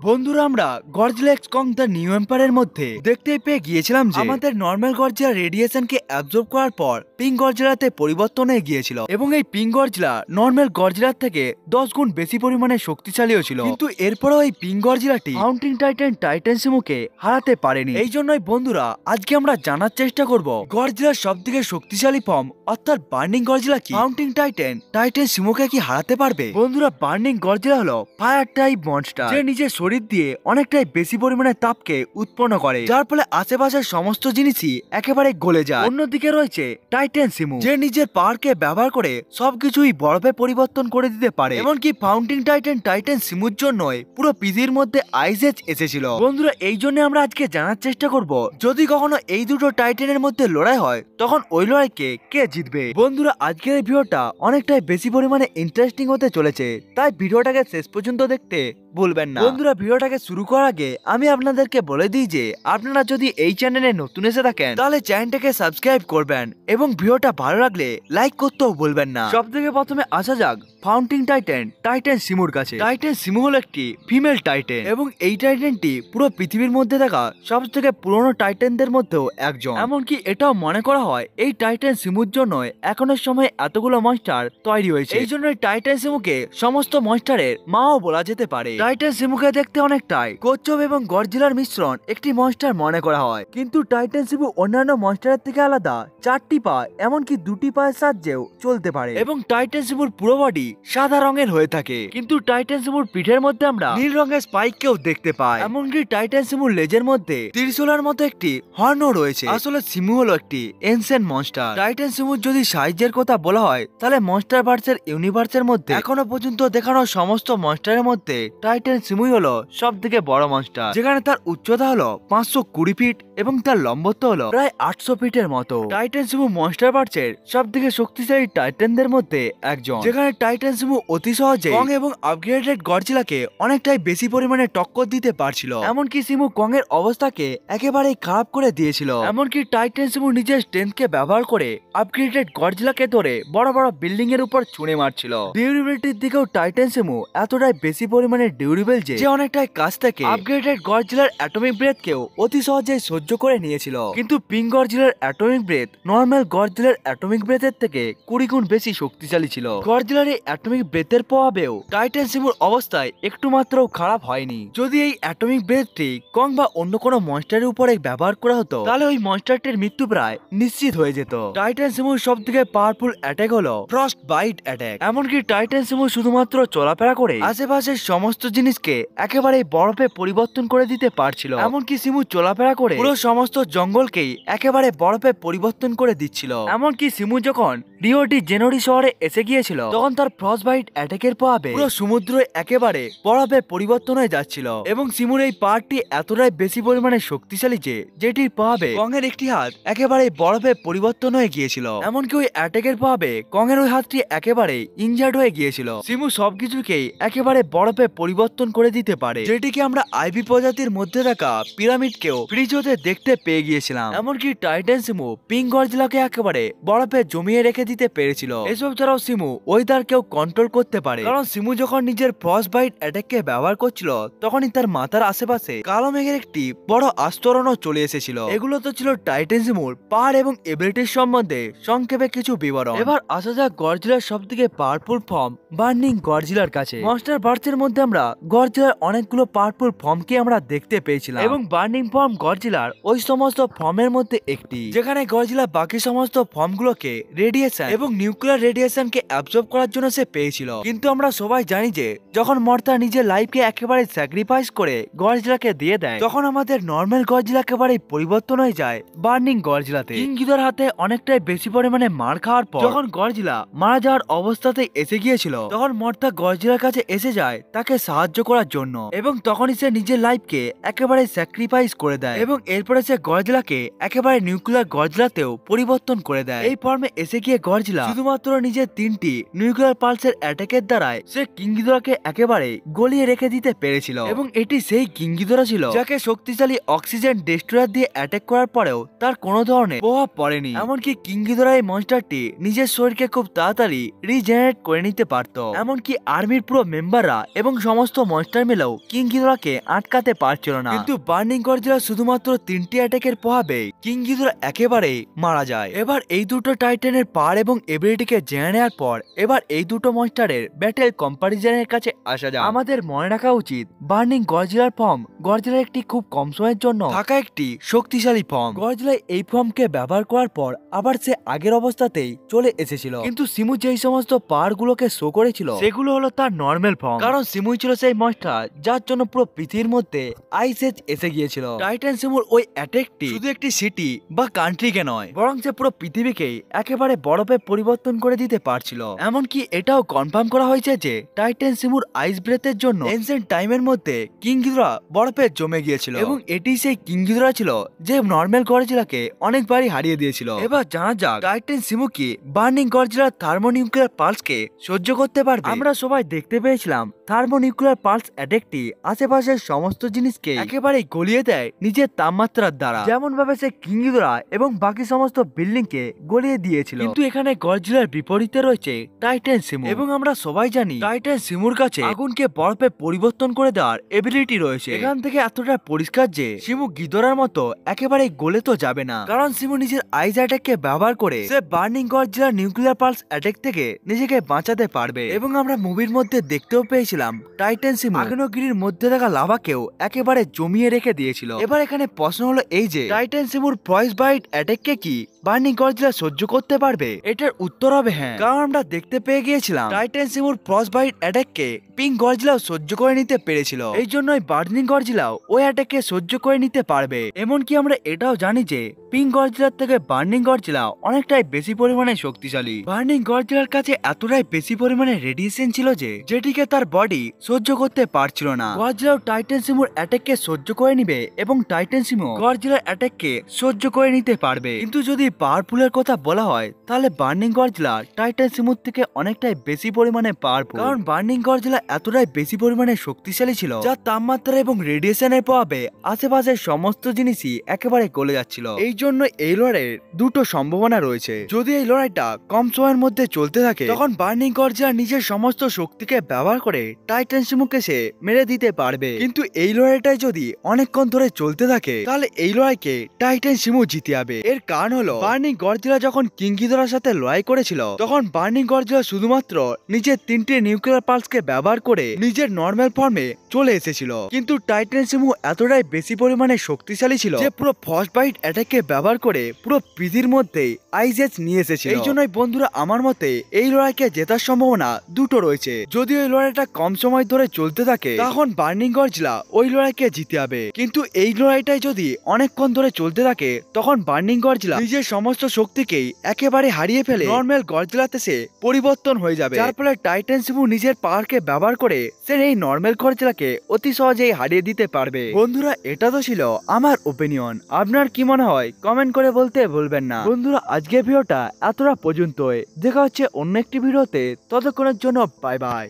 বন্ধুরা আমরা Godzilla x Kong the new এম্পায়ারের মধ্যে দেখতে পেয়ে গিয়েছিলাম যে আমাদের নর্মাল গডজিলা রেডিয়েশনকে অ্যাবজর্ব করার পর পিঙ্ক গডজিলাতে পরিবর্তন হয়ে গিয়েছিল এবং এই পিঙ্ক গডজিলা নর্মাল গডজিলার থেকে 10 গুণ বেশি পরিমাণে শক্তিশালীও ছিল। কিন্তু এরপরও এই পিঙ্ক গডজিলাটি মাউন্টিং টাইটান টাইটানসিমোকে হারাতে পারেনি। এই জন্যই বন্ধুরা আজকে আমরা জানার চেষ্টা করব গডজিলার সবথেকে শক্তিশালী ফর্ম অর্থাৎ বার্নিং গডজিলা কি মাউন্টিং টাইটান টাইটানসিমোকে কি হারাতে পারবে। বন্ধুরা বার্নিং গডজিলা হলো ফায়ার টাইপ মনস্টার, যে নিজের শরীর দিয়ে অনেকটাই বেশি পরিমাণে তাপকে উৎপন্ন করে, যার ফলে আশেপাশের সমস্ত জিনিসই একেবারে গলে যায়। অন্যদিকে রয়েছে টাইটানসিমো, যে নিজের পাওয়ারকে ব্যবহার করে সবকিছুই বরফে পরিবর্তন করে দিতে পারে। এমনকি ফাউন্টিং টাইটান টাইটানসিমোর জন্যই পুরো পৃথিবীর মধ্যে আইস এজ এসেছিল। বন্ধুরা এই জন্য আমরা আজকে জানার চেষ্টা করব যদি কখনো এই দুটো টাইটানের মধ্যে লড়াই হয় তখন ওই লড়াইকে কে জিতবে। বন্ধুরা আজকের এই ভিডিওটা অনেকটাই বেশি পরিমাণে ইন্টারেস্টিং হতে চলেছে, তাই ভিডিওটাকে শেষ পর্যন্ত দেখতে ভুলবেন না। বন্ধুরা ভিডিওটাকে শুরু করার আগে আমি আপনাদেরকে বলে দিই যে আপনারা যদি এই চ্যানেলে নতুন এসে থাকেন তাহলে চ্যানেলটাকে সাবস্ক্রাইব করবেন এবং ভিডিওটা ভালো লাগলে লাইক করতেও ভুলবেন না। সবথেকে প্রথমে আসা যাক ফাউন্টিং টাইটান টাইটানসিমোর কাছে। টাইটানসিমো হলো একটি ফিমেল টাইটান এবং এই টাইটানটি পুরো পৃথিবীর মধ্যে থাকা সবথেকে পুরনো টাইটানদের মধ্যেও একজন। এমনকি এটাও মনে করা হয় এই টাইটানসিমোর জন্য এখনের সময় এতগুলো মনস্টার তৈরি হয়েছে। এই জন্য টাইটানসিমোকে সমস্ত মনস্টারের মাও বলা যেতে পারে। টাইটানসিমোকে দেখতে অনেকটাই কচ্ছপ এবং গডজিলার মিশ্রণ একটি মনস্টার মনে করা হয়, কিন্তু টাইটানসিমো অন্যান্য মনস্টারের থেকে আলাদা 4টি পা এমনকি 2টি পায়ের সাহায্যেও চলতে পারে এবং টাইটানসিমোর পুরো বডি সাদা রঙের হয়ে থাকে, কিন্তু টাইটানসিমোর পিঠের মধ্যে আমরা নীল রঙের স্পাইককেও দেখতে পাই। এমনকি টাইটানসিমোর লেজের মধ্যে ত্রিশূলের মতো একটি হর্নও রয়েছে। আসলে সিমু হলো একটি এনসেন্ট মনস্টার। টাইটানসিমোর যদি সাইজের কথা বলা হয় তাহলে মনস্টারভার্সের ইউনিভার্সের মধ্যে এখনো পর্যন্ত দেখানো সমস্ত মনস্টারের মধ্যে টাইটানসিমোই হলো সবথেকে বড় মনস্টার, যেখানে তার উচ্চতা হলো 520 ফিট এবং তার লম্বত্ব হলো প্রায় 800 ফিটের মতো। টাইটানসিমো মনস্টারভার্সের সবথেকে শক্তিশালী টাইটানদের মধ্যে একজন, যেখানে টাইটানসিমো অতি সহজে কং এবং আপগ্রেডেড গডজিলাকে অনেকটাই বেশি পরিমাণে টক্কর দিতে পারছিল। এমনকি সিমো কং এর অবস্থাকে একেবারেই খারাপ করে দিয়েছিল। এমনকি টাইটানসিমো নিজের স্ট্রেংথকে ব্যবহার করে আপগ্রেডেড গডজিলাকে ধরে বড় বড় বিল্ডিং এর উপর ছুঁড়ে মারছিল। ডিউরেবিলিটির দিকেও টাইটানসিমো এতটাই বেশি পরিমাণে ডিউরেবল যে অনেকটাই কাছ থেকে আপগ্রেডেড গডজিলার অ্যাটমিক ব্রেথকেও অতি সহজেই সহ্য করে নিয়েছিল। কিন্তু পিঙ্ক গডজিলার অ্যাটমিক ব্রেথ নর্মাল গডজিলার অ্যাটমিক ব্রেথের থেকে 20 গুণ বেশি শক্তিশালী ছিল। গডজিলার এই অ্যাটমিক ব্রেথের প্রভাবেও টাইটানসিমোর অবস্থায় একটু মাত্রও খারাপ হয়নি। যদি এই অ্যাটমিক ব্রেথটি কং বা অন্য কোনো মনস্টারের উপরে ব্যবহার করা হতো তাহলে ওই মনস্টারটির মৃত্যু প্রায় নিশ্চিত হয়ে যেত। টাইটানসিমোর সবথেকে পাওয়ারফুল অ্যাটাক হলো ফ্রস্ট বাইট অ্যাটাক। এমনকি টাইটানসিমো শুধুমাত্র চলাফেরা করে আশেপাশের সমস্ত জিনিসকে একেবারে বরফে পরিবর্তন করে দিতে পারছিল। এমনকি সিমু চলাফেরা করে পুরো সমস্ত জঙ্গলকেই একেবারে বরফে পরিবর্তন করে দিচ্ছিল। এমনকি সিমু যখন রিও ডি জেনেরো শহরে এসে গিয়েছিল তখন তার ফ্রস্ট বাইট অ্যাটাকের প্রভাবে পুরো সমুদ্র একেবারে বরফে পরিবর্তন হয়ে যাচ্ছিল এবং সিমুর এই পাহাড়টি এতটাই বেশি পরিমাণে শক্তিশালী যে যেটির প্রভাবে কং এর একটি হাত একেবারে বরফে পরিবর্তন হয়ে গিয়েছিল। এমনকি ওই অ্যাটাকের প্রভাবে কং এর ওই হাতটি একেবারে ইনজার্ড হয়ে গিয়েছিল। সিমু সবকিছুকেই একেবারে বরফে পরিবর্তন করে দিতে পারে, যেটিকে আমরা আইভি প্রজাতির মধ্যে থাকা পিরামিডকেও ফ্রিজ হতে দেখতে পেয়ে গিয়েছিলাম। এমনকি টাইটানসিমো পিঙ্ক গডজিলাকে একেবারে বরফে জমিয়ে রেখে দিতে পেরেছিল। এসব ছাড়াও সিমু ওয়েদারকেও কন্ট্রোল করতে পারে, কারণ সিমু যখন নিজের ফ্রস্ট বাইট অ্যাটাককে ব্যবহার করছিল তখনই তার মাথার আশেপাশে কালো মেঘের একটি বড় আস্তরণও চলে এসেছিল। এগুলো তো ছিল টাইটানসিমোর পাওয়ার এবং এবিলিটির সম্বন্ধে সংক্ষেপে কিছু বিবরণ। এবার আসা যাক গডজিলার সবথেকে পাওয়ারফুল ফর্ম বার্নিং গডজিলার কাছে। মনস্টারভার্সের মধ্যে আমরা গডজিলার অনেকগুলো পাওয়ারফুল ফর্মকে আমরা দেখতে পেয়েছিলাম এবং বার্নিং ফর্ম গডজিলার ওই সমস্ত ফর্মের মধ্যে একটি, যেখানে গডজিলা বাকি সমস্ত ফর্মগুলোকে রেডিয়েশন এবং নিউক্লিয়ার রেডিয়েশনকে অ্যাবজর্ব করার জন্য সে পেয়েছিল। কিন্তু আমরা সবাই জানি যে যখন মর্তা নিজের লাইফকে একেবারে স্যাক্রিফাইস করে গডজিলাকে দিয়ে দেয় তখন আমাদের নর্মাল গডজিলা একেবারে পরিবর্তন হয়ে যায় বার্নিং গডজিলাতে। কিং গিদোর হাতে অনেকটাই বেশি পরিমাণে মার খাওয়ার পর যখন গডজিলা মারা যাওয়ার অবস্থাতে এসে গিয়েছিল তখন মর্তা গডজিলার কাছে এসে যায় তাকে সাহায্য করার জন্য এবং তখনই সে নিজের লাইফকে একেবারে স্যাক্রিফাইস করে দেয় এবং এরপরে সে গডজিলাকে একেবারে নিউক্লিয়ার গডজিলাতেও পরিবর্তন করে দেয়। এই ফর্মে এসে গিয়ে গডজিলা শুধুমাত্র নিজের 3টি নিউক্লিয়ার পালসের অ্যাটাকের দ্বারাই সে কিং গিদোরাকে একেবারে গলিয়ে রেখে দিতে পেরেছিল এবং এটি সেই কিং গিদোরা ছিল যাকে শক্তিশালী অক্সিজেন ডেস্ট্রয়ার দিয়ে অ্যাটাক করার পরেও তার কোনো ধরনের প্রভাব পড়েনি। এমনকি কিং গিদোরা এই মনস্টারটি নিজের শরীরকে খুব তাড়াতাড়ি রিজেনারেট করে নিতে পারত। এমনকি আর্মির পুরো মেম্বাররা এবং সমস্ত মনস্টার মিলেও কিং গিদোরাকে আটকাতে পারছিল না, কিন্তু বার্নিং গডজিলা শুধুমাত্র 3টি অ্যাটাকের প্রভাবে কিং গিদোরা একেবারেই মারা যায়। এবার এই দুটো টাইটানের পাওয়ার এবং এবিলিটিকে জেনে নেওয়ার পর এবার এই দুটো মনস্টারের ব্যাটেল কম্পারিজনের কাছে আসা যায়। আমাদের মনে রাখা উচিত বার্নিং গডজিলার ফর্ম গডজিলার একটি খুব কম সময়ের জন্য থাকা একটি শক্তিশালী ফর্ম। গডজিলা এই ফর্মকে ব্যবহার করার পর আবার সে আগের অবস্থাতেই চলে এসেছিল, কিন্তু সিমু যেই সমস্ত পাওয়ার গুলোকে শো করেছিল সেগুলো হলো তার নর্মাল ফর্ম, কারণ সিমুই ছিল সেই মনস্টার যার জন্য পুরো পৃথিবীর মধ্যে আইস এজ এসে গিয়েছিল। টাইটান সিমুর ওই অ্যাটাকটি শুধু একটি সিটি বা কান্ট্রিকে নয়, বরং সে পুরো পৃথিবীকেই একেবারে বরফে পরিবর্তন করে দিতে পারছিল। এমনকি এটাও কনফার্ম করা হয়েছে যে টাইটান সিমুর আইস ব্রেথের জন্য এনসেন্ট টাইমের মধ্যে কিং গিদোরা বরফে জমে গিয়েছিল, এবং এটি সেই কিং গিদোরা ছিল যে নর্মাল গডজিলাকে অনেকবারই হারিয়ে দিয়েছিল। এবার জানা যাক টাইটান সিমু কি বার্নিং গডজিলার থার্মোনিউক্লিয়ার পালসকে সহ্য করতে পারবে। আমরা সবাই দেখতে পেয়েছিলাম থার্মোনিউক্লিয়ার পালস অ্যাটাকটি আশেপাশের সমস্ত জিনিসকে একেবারে গলিয়ে দেয় নিজের তাপমাত্রার দ্বারা, যেমন ভাবে সে কিং গিদোরা এবং বাকি সমস্ত বিল্ডিং কে গলিয়ে দিয়েছিল। কিন্তু এখানে গডজিলার বিপরীতে রয়েছে টাইটান সিমু, এবং আমরা সবাই জানি টাইটান সিমুর কাছে আগুনকে বরফে পরিবর্তন করে দেওয়ার এবিলিটি রয়েছে। এখান থেকে এতটা পরিষ্কার যে সিমু গিদোরার মতো একেবারে গলে তো যাবে না, কারণ সিমু নিজের আইস অ্যাটাককে ব্যবহার করে সে বার্নিং গডজিলার নিউক্লিয়ার পালস অ্যাটাক থেকে নিজেকে বাঁচাতে পারবে। এবং আমরা মুভির মধ্যে দেখতেও পেয়েছিলাম টাইটান সিমু আগ্নেয়গিরির মধ্যে থাকা লাভাকেও একেবারে জমিয়ে রেখে দিয়েছিল। এবার এখানে প্রশ্ন হলো এই যে টাইটান সিমুর ফ্রস্ট বাইট অ্যাটাককে কি বার্নিং গডজিলা সহ্য করতে পারবে? এটার উত্তর হবে হ্যাঁ, কারণ আমরা দেখতে পেয়ে গিয়েছিলাম টাইটান সিমুর ফ্রস্ট বাইট অ্যাটাককে পিঙ্ক গডজিলাও সহ্য করে নিতে পেরেছিল। এই জন্যই বার্নিং গডজিলাও ওই অ্যাটাককে সহ্য করে নিতে পারবে। এমনকি আমরা এটাও জানি যে পিঙ্ক গডজিলার থেকে বার্নিং গডজিলা অনেকটাই বেশি পরিমাণে শক্তিশালী। বার্নিং গডজিলার কাছে এতটাই বেশি পরিমাণে রেডিয়েশন ছিল যে যেটিকে তার বডি সহ্য করতে পারছিল না। গডজিলাও টাইটান সিমুর অ্যাটাককে সহ্য করে নিবে এবং টাইটান সিমু গডজিলার অ্যাটাককে সহ্য করে নিতে পারবে। কিন্তু যদি পাওয়ারফুলের কথা বলা হয় তাহলে বার্নিং গডজিলা টাইটান সিমুর থেকে অনেকটাই বেশি পরিমাণে পাওয়ারফুল, কারণ বার্নিং গডজিলা এতটাই বেশি পরিমাণে শক্তিশালী ছিল যার তাপমাত্রা এবং রেডিয়েশনের প্রভাবে আশেপাশের সমস্ত জিনিসই একেবারে গলে যাচ্ছিল। এই জন্য এই লড়াইয়ের দুটো সম্ভাবনা রয়েছে। যদি এই লড়াইটা কম সময়ের মধ্যে চলতে থাকে তখন বার্নিং গডজিলা নিজের সমস্ত শক্তিকে ব্যবহার করে টাইটান সিমুকে সে মেরে দিতে পারবে, কিন্তু এই লড়াইটাই যদি অনেকক্ষণ ধরে চলতে থাকে তাহলে এই লড়াইকে টাইটান সিমু জিতে যাবে। এর কারণ হলো বার্নিং গডজিলা যখন কিং গিদোরার সাথে লড়াই করেছিল তখন বার্নিং গডজিলা শুধুমাত্র নিজের 3টি নিউক্লিয়ার পালসকে ব্যবহার করে নিজের নর্মাল ফর্মে চলে এসেছিল, কিন্তু টাইটান সিমু এতটাই বেশি পরিমাণে শক্তিশালী ছিল যে পুরো ফ্রস্ট বাইট অ্যাটাককে ব্যবহার করে পুরো পৃথিবীর মধ্যে আইস এজ নিয়ে এসেছিল। এই জন্যই বন্ধুরা আমার মতে এই লড়াইকে জেতার সম্ভাবনা দুটো রয়েছে। যদি এই লড়াইটা কম সময় ধরে চলতে থাকে তখন বার্নিং গডজিলা ওই লড়াইকে জিতে যাবে, কিন্তু এই লড়াইটাই যদি অনেকক্ষণ ধরে চলতে থাকে তখন বার্নিং গডজিলা নিজের সমস্ত শক্তিকেই একেবারে হারিয়ে ফেলে নর্মাল গডজিলাতে সে পরিবর্তন হয়ে যাবে, যার ফলে টাইটান সিমু নিজের পাওয়ারকে ব্যবহার করে সে এই নর্মাল গডজিলাকে অতি সহজেই হারিয়ে দিতে পারবে। বন্ধুরা এটা তো ছিল আমার ওপিনিয়ন, আপনার কি মনে হয় কমেন্ট করে বলতে ভুলবেন না। বন্ধুরা আজকের ভিডিওটা এতটা পর্যন্তই, দেখা হচ্ছে অন্য একটি ভিডিওতে, ততক্ষণের জন্য বাই বাই।